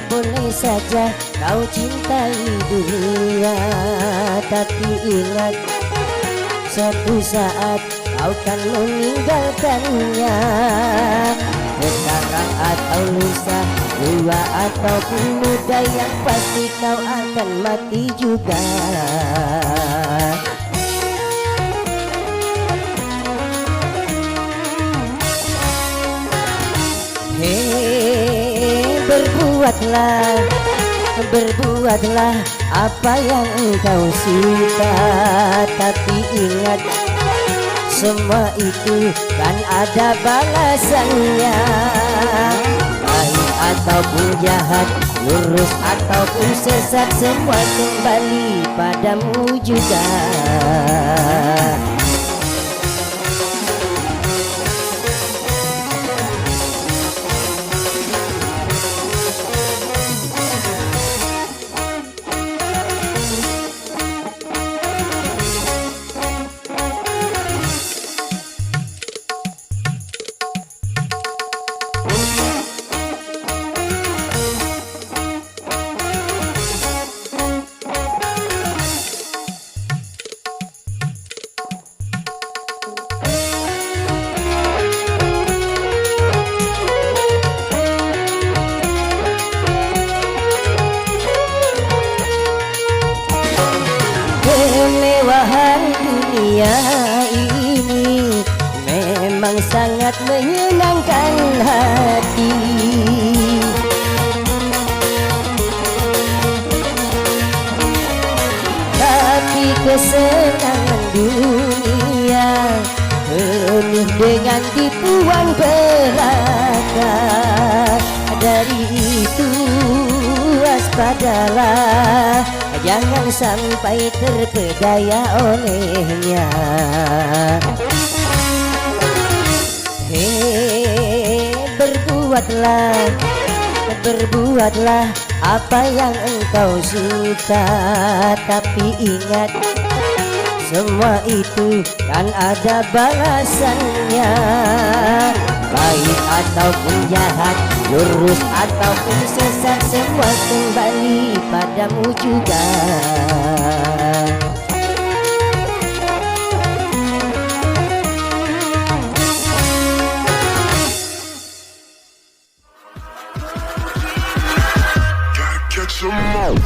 boleh saja kau cintai dunia, tapi ingat suatu saat kau kan meninggalkannya. Sekarang atau lusa, tua ataupun muda, yang pasti kau akan mati juga. Hei, berbuatlah apa yang engkau suka, tapi ingat semua itu kan ada balasannya. Baik ataupun jahat, lurus ataupun sesat, semua kembali padamu juga. Kemewahan dunia ini memang sangat menyenangkan hati, tapi kesenangan dunia penuh dengan tipuan belaka. Dari itu waspadalah, jangan sampai terpedaya olehnya. Hei, berbuatlah apa yang engkau suka, tapi ingat semua itu kan ada balasannya. Baik ataupun jahat, lurus ataupun sesat, semua kembali padamu juga. Gotta catch 'em all.